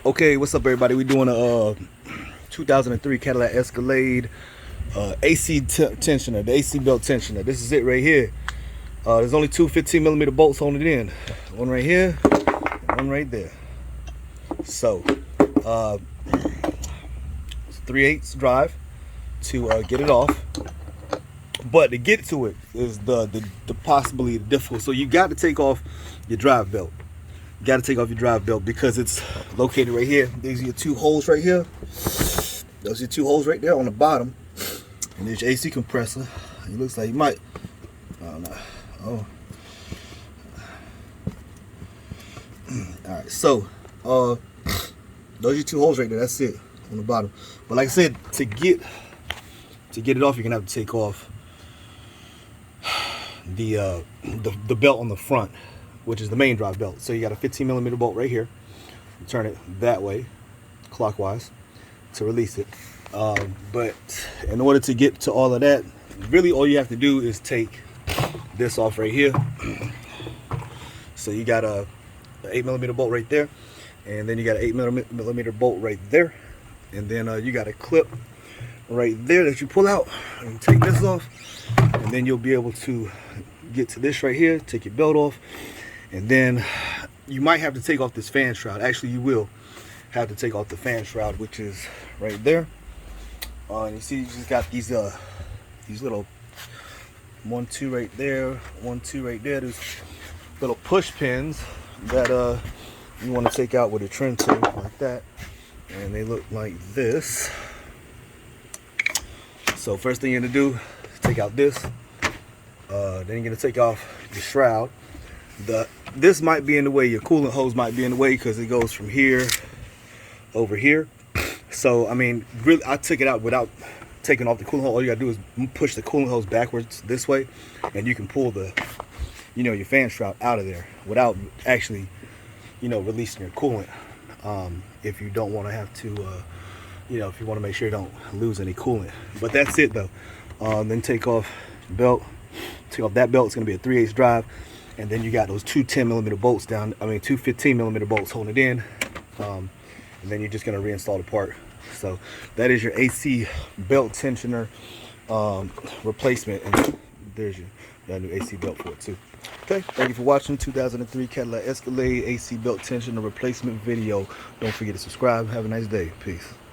Okay, what's up, everybody? We're doing a 2003 Cadillac Escalade AC tensioner, the AC belt tensioner. This is it right here. There's only two 15mm bolts holding it in. One right here, one right there. So, it's 3/8 drive to get it off. But to get to it is the possibly difficult. So you got to take off your drive belt. You got to take off your drive belt because it's located right here. These are your two holes right here. Those are your two holes right there on the bottom. And there's your AC compressor. It looks like you might. I don't know. Oh. All right. So, those are your two holes right there. That's it on the bottom. But like I said, to get it off, you're gonna have to take off the belt on the front, which is the main drive belt. So you got a 15mm bolt right here. You turn it that way, clockwise, to release it. But in order to get to all of that, really all you have to do is take this off right here. So you got a 8mm bolt right there, and then you got an 8mm bolt right there, and then you got a clip right there that you pull out and take this off, and then you'll be able to get to this right here, take your belt off, and then you might have to take off this fan shroud. Actually, you will have to take off the fan shroud, which is right there. And you see, you just got these little 1, 2 right there, 1, 2 right there. There's little push pins that you want to take out with a trim tool like that, and they look like this. So first thing you're gonna do is take out this. Then you're gonna take off the shroud. This might be in the way. Your coolant hose might be in the way because it goes from here over here. So I mean, really, I took it out without taking off the coolant hose. All you gotta do is push the coolant hose backwards this way, and you can pull your fan shroud out of there without actually, releasing your coolant. If you don't want to have to, if you want to make sure you don't lose any coolant. But that's it though. Then take off the belt. Take off that belt. It's gonna be a 3/8 drive, and then you got those two 10mm bolts down. I mean, two 15mm bolts holding it in. And then you're just gonna reinstall the part. So that is your AC belt tensioner replacement, and there's your new AC belt for it too. Okay, thank you for watching 2003 Cadillac Escalade AC belt tensioner replacement video. Don't forget to subscribe. Have a nice day. Peace.